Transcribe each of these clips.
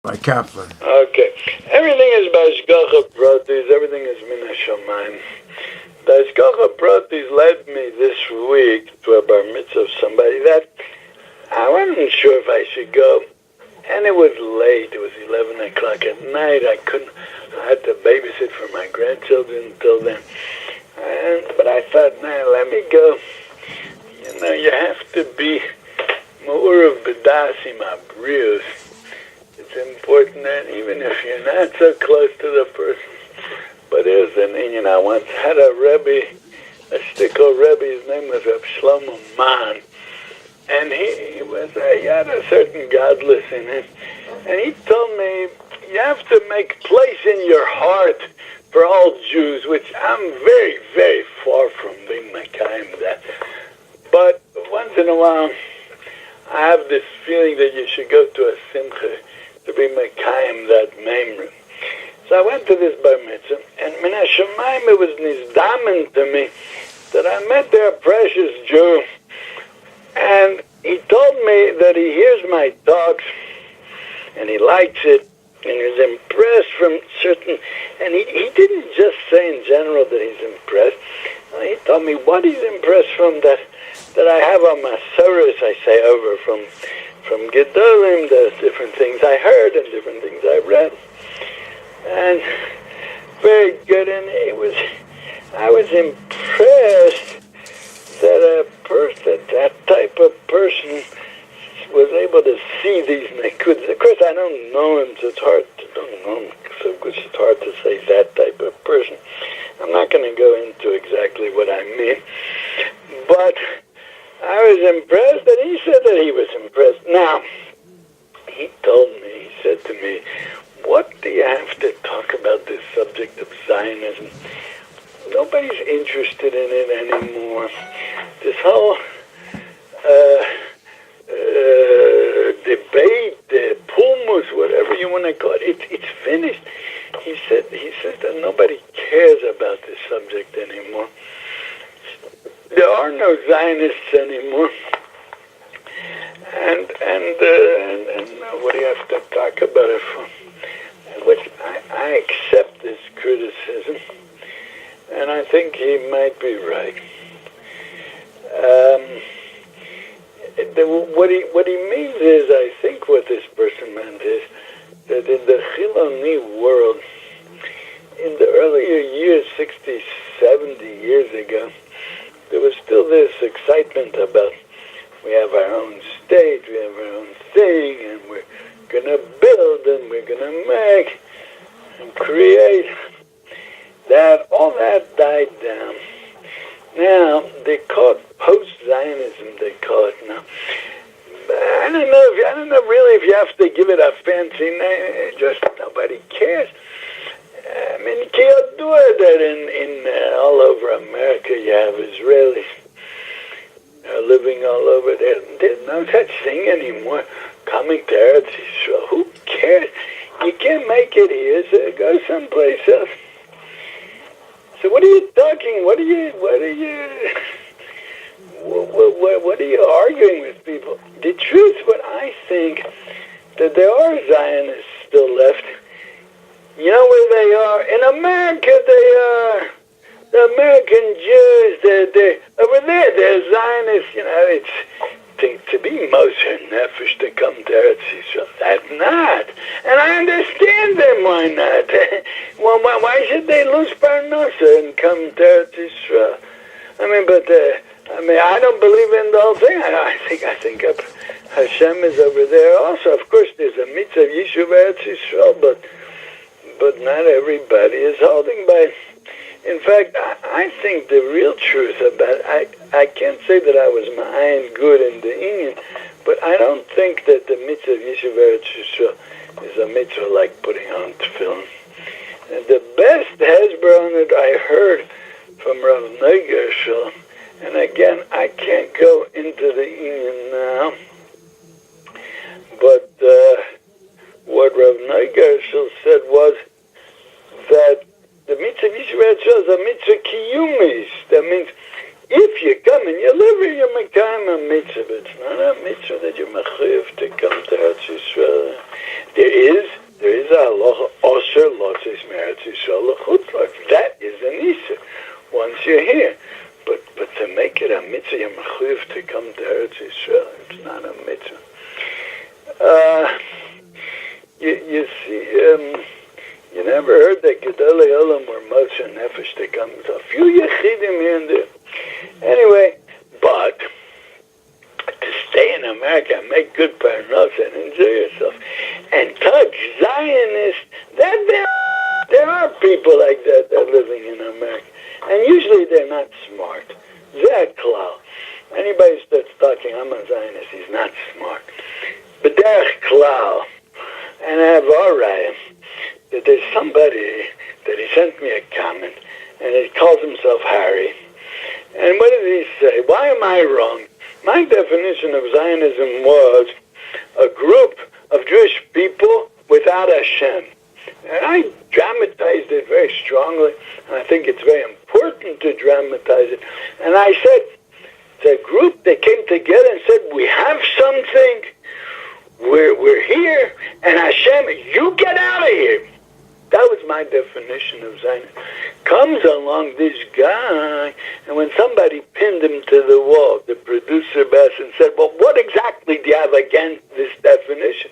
by Caplan. Okay. Everything is b'hashgacha pratis. Everything is min hashamayim. The hashgacha pratis led me this week to a bar mitzvah of somebody that I wasn't sure if I should go. And it was late. It was 11 o'clock at night. I had to babysit for my grandchildren until then. But I thought, let me go. You know, you have to be ma'urav b'dasim abrius. It's important that even if you're not so close to the person, but there's an Indian. I once had a Rebbe, a shtickle Rebbe. His name was Reb Shlomo Man. And he had a certain godless in him. And he told me, you have to make place in your heart for all Jews, which I'm very, very far from being Mekayim that. But once in a while, I have this feeling that you should go to a simcha to be Mekayim that memra. So I went to this bar mitzvah, and min hashamayim, it was nizdamen to me that I met there a precious Jew. And he told me that he hears my talks, and he likes it, and he's impressed from certain, and he didn't just say in general that he's impressed. He told me what he's impressed from that I have on my Masoros, I say, over from Gedolim. There's different things I heard and different things I read. And very good, and I was impressed that type of person was able to see these nekudas. Of course, I don't know him, so it's hard to say that type of person. I'm not going to go into exactly what I mean, but I was impressed, and he said that he was impressed. Now, he said to me, what do you have to talk about this subject of Zionism? Nobody's interested in it anymore. This whole debate, pulmus, whatever you want to call it, it's finished. He says that nobody cares about this subject anymore. There are no Zionists anymore. And what do you have to talk about it for? Which I accept this criticism. And I think he might be right. What he means is, I think what this person meant is, that in the Chiloni world, in the earlier years, 60, 70 years ago, there was still this excitement about, we have our own state, we have our own thing, and we're going to build, and we're going to make, and create. That all that died down. Now they call it post-zionism. They call it now. I don't know really if you have to give it a fancy name. Just nobody cares. I mean, you can't do it that in all over America you have Israelis living all over there. There's no such thing anymore. Coming to Eretz Yisrael. Who cares? You can't make it here, so go someplace else. So what are you talking? What are you arguing with people? The truth, what I think, that there are Zionists still left. You know where they are? In America, they are. The American Jews, they're over there, they're Zionists. You know, it's to be Moshe Nefesh to come to Eretz Yisrael. That's not. And I understand them, why not? Well, why should they lose Parnasa and come to Eretz Yisrael? I don't believe in the whole thing. I think Hashem is over there also. Of course, there's a mitzvah of Yishuv Eretz Yisrael, but not everybody is holding by. In fact, I think the real truth about it, I can't say that I was ma'ayin good in the Indian, but I don't think that the mitzvah of Yishuv Eretz Yisrael is a mitzvah like putting on tefillin. And the best hesber on it I heard from Rav Neugershel, and again, I can't go into the Indian now, but what Rav Neugershel said was that the mitzvah of Yishuv Eretz Yisrael is a mitzvah kiyumis. That means if you come and you live here, you're mekayim a mitzvah. It's not a mitzvah that you're mechuyev to come to Eretz Yisrael. There is is a halacha, osher lotzis meretz Yisrael l'chutzlaretz. That is an issur once you're here. But to make it a mitzvah, you're mechuyev to come to Eretz Yisrael. It's not a mitzvah. You see, you never heard that Gedolei Olam were Moshe Nefesh to come. So a few Yechidim here and there. Anyway, but to stay in America and make good parnos and enjoy yourself and touch Zionists, there are people like that living in America. And usually they're not smart. Zeh klal. Anybody starts talking, I'm a Zionist, he's not smart. But derech klal. And I have alright that there's somebody that he sent me a comment, and he calls himself Harry. And what does he say? Why am I wrong? My definition of Zionism was a group of Jewish people without Hashem. And I dramatized it very strongly, and I think it's very important to dramatize it. And I said, it's a group that came together and said, we have something, we're here, and Hashem, you get out of here. That was my definition of Zionism. Comes along this guy, and when somebody pinned him to the wall, the producer Bassin said, well, what exactly do you have against this definition?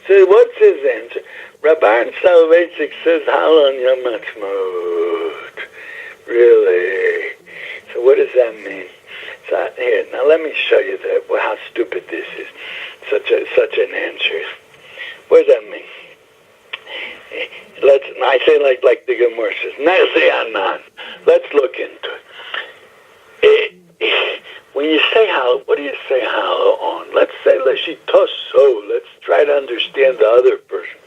So what's his answer? Rabbi Soloveitchik says, Halon Yom Ha'atzmaut. Really? So what does that mean? So here, now let me show you how stupid this is. Such an answer. What does that mean? I say like the Gemara says, Nezi Anan. Let's look into it. When you say halal, what do you say halal on? Let's say Leshitoso. Let's try to understand the other person.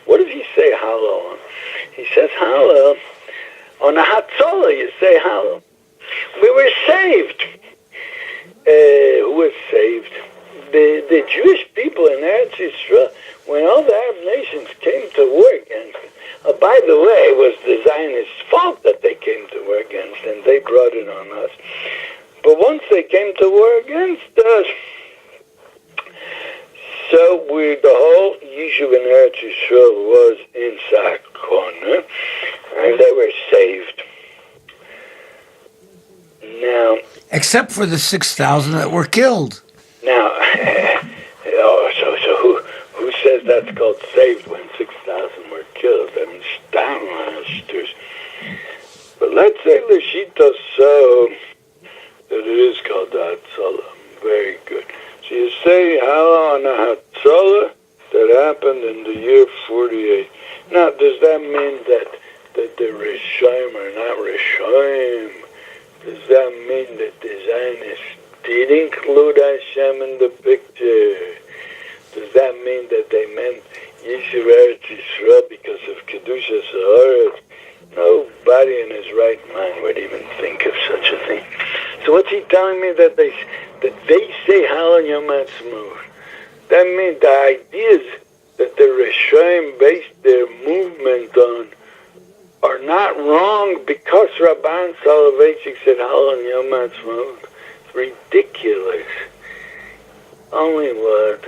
What does he say halal on? He says halal on a hatzolah. You say halal. We were saved. Who was saved? The Jewish people in Eretz Yisrael, when all the Arab nations came to war against them. By the way, it was the Zionists' fault that they came to war against, and they brought it on us. But once they came to war against us, so the whole Yishuv in Eretz Yisrael was in Sakona, and they were saved. Now, except for the 6,000 that were killed. Now, so who says that's called saved when 6,000 were killed? I mean, Stalinisters. But let's say Lashita so that it is called the Hatzalah. Very good. So you say Hala on a Hatzalah that happened in the year 48. Now, does that mean that the Rishonim are not Rishonim? Does that mean that the Zionists did include Hashem in the picture? Does that mean that they meant Yishuv Eretz Yisrael because of Kedushas Haaretz? Nobody in his right mind would even think of such a thing. So what's he telling me that they say Halal Yom Ha'atzmaut? That means the ideas that the Rishonim based their movement on are not wrong because Rabban Soloveitchik said Halal Yom Ha'atzmaut. It's ridiculous. Only what?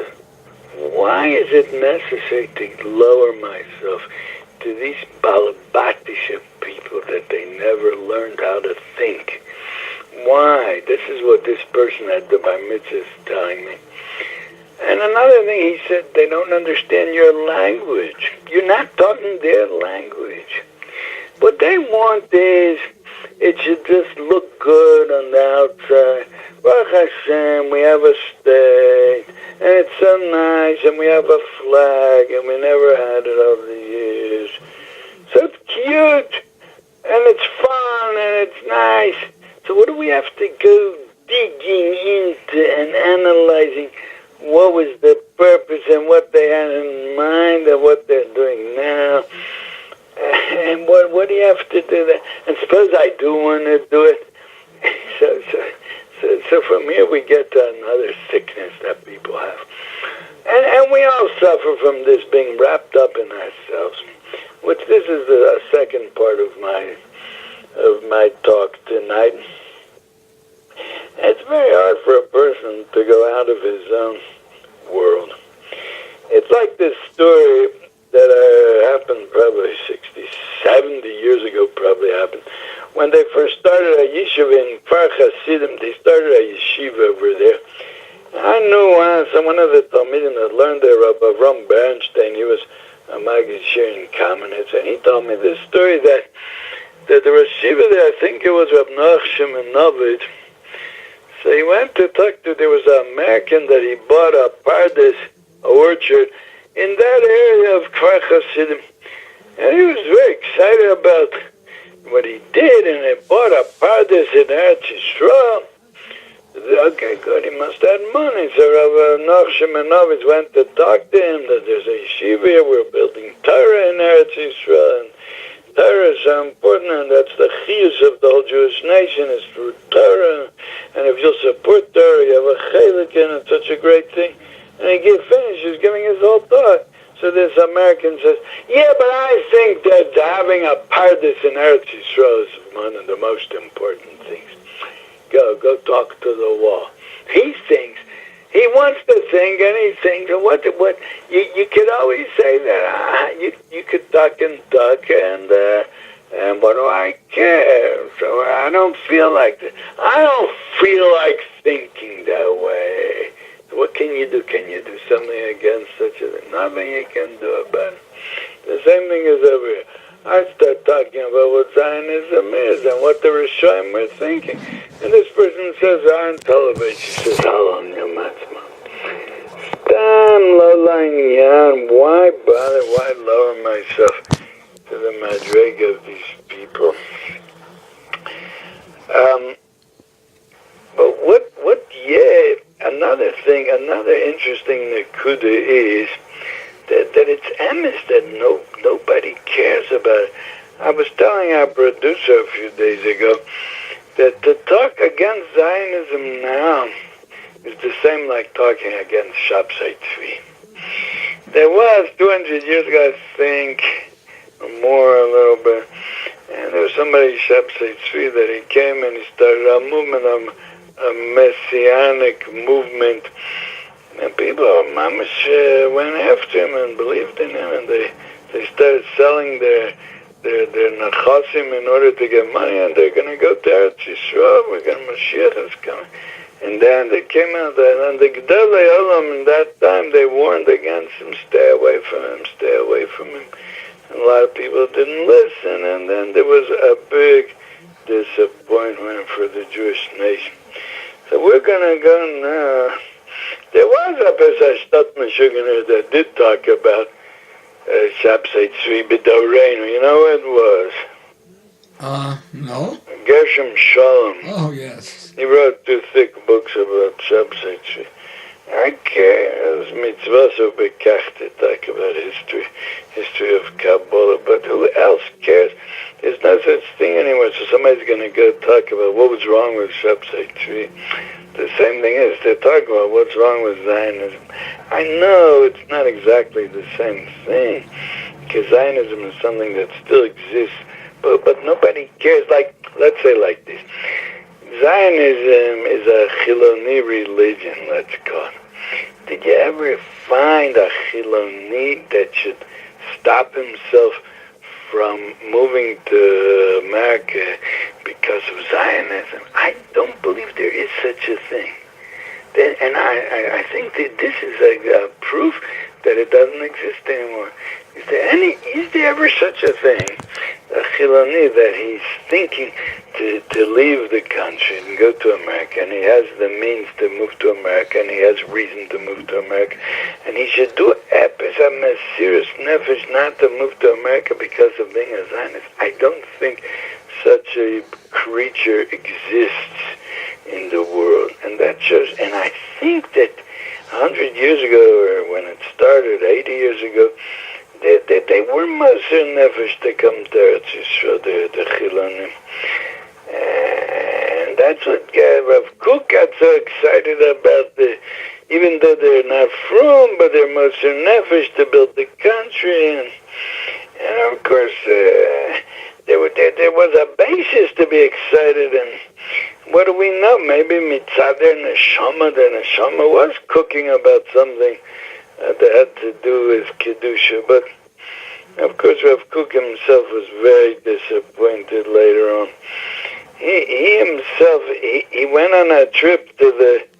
Why is it necessary to lower myself to these Balabatisha people that they never learned how to think? Why? This is what this person at the Bar Mitzvah is telling me. And another thing, he said, they don't understand your language. You're not talking their language. What they want is, it should just look good on the outside. Baruch Hashem, we have a state, and it's so nice, and we have a flag, and we never had it over the years. So it's cute, and it's fun, and it's nice. So what do we have to go digging into and analyzing what was the purpose and what they had in mind and what they're doing now? And what do you have to do that? And suppose I do want to do it. So from here we get to another sickness that people have. And we all suffer from this being wrapped up in ourselves. Which this is the second part of my talk tonight. It's very hard for a person to go out of his own world. It's like this story that started a yeshiva in Kfar Hasidim. They started a yeshiva over there. I knew one of the Talmidim that learned there, Rabbi Ram Bernstein. He was a Maggid Shir in Kamenetz, and he told me this story that the Rosh Yeshiva there, I think it was Rab Nachshon and Novid. So he went to talk to, there was an American that he bought a pardes, a orchard, in that area of Kfar Hasidim. And he was very excited about what he did, and he bought a pardes in Eretz Yisrael. Okay, good, he must have money. So Rav Nachshon Menovitz went to talk to him that there's a yeshiva here, we're building Torah in Eretz Yisrael, and Torah is so important, and that's the chiyus of the whole Jewish nation, is through Torah, and if you'll support Torah, you have a chelik in it, such a great thing. And he finished, he's giving his whole thought. So this American says, yeah, but I think that having a pardes in Eretz Yisrael is one of the most important things. Go talk to the wall. He thinks, he wants to think, and he thinks, what, you could always say that, you could talk, and what do I care? So I don't feel like that. I don't feel like thinking that way. What can you do? Can you do something against such a thing? Nothing you can do about it. The same thing is over here. I start talking about what Zionism is and what the Rishonim were thinking. And this person says on television, she says, "Hello, your matzma. Stam lo la'inyan. Why bother? Why lower myself to the madrega of these people?" But yeah, another thing, another interesting nekuda is that it's emes that nobody cares about it. I was telling our producer a few days ago that to talk against Zionism now is the same like talking against Shabsai Tzvi. There was 200 years ago, I think, or more a little bit, and there was somebody, Shabsai Tzvi, that he came and he started a movement, a messianic movement, and people mamash went after him and believed in him, and they started selling their nachasim in order to get money, and they're going to go to Eretz Yisrael. We're going to Mashiach is coming. And then they came out there, and the Gedolei Olam in that time, they warned against him, stay away from him, stay away from him. And a lot of people didn't listen, and then there was a big disappointment for the Jewish nation. So we're going to go now. There was a Pesach Shtat Meshuggah that did talk about Shabsai Tzvi B'Doreinu. You know what it was? No. Gershom Shalom. Oh, yes. He wrote 2 thick books about Shabsai Tzvi. I care. It was mitzvah so bekach to talk about history of Kabbalah, but who else cares? There's no such thing anymore, so somebody's going to go talk about what was wrong with Shabsai Tzvi. The same thing is, they're talking about what's wrong with Zionism. I know it's not exactly the same thing, because Zionism is something that still exists, but nobody cares. Like, let's say like this. Zionism is a Chiloni religion, let's call it. Did you ever find a Chiloni that should stop himself from moving to America because of Zionism? I don't believe there is such a thing. And I think that this is a proof that it doesn't exist anymore. Is there ever such a thing, a Chiloni, that he's thinking to leave the country and go to America, and he has the means to move to America, and he has reason to move to America, and he should do epis a mesirus nefesh not to move to America because of being a Zionist? I don't think such a creature exists in the world, and that shows. And I think that 100 years ago, or when it started, 80 years ago, they were Moser Nefesh to come to Eretz Yisrael, the Chilonim. And that's what Rav Kook got so excited about, even though they're not from, but they're Moser Nefesh to build the country. And of course, there was a basis to be excited. And what do we know? Maybe Mitzader Neshama, the Neshama was cooking about something that had to do with Kedusha, but of course Rav Kook himself was very disappointed later on. he himself, he went on a trip to the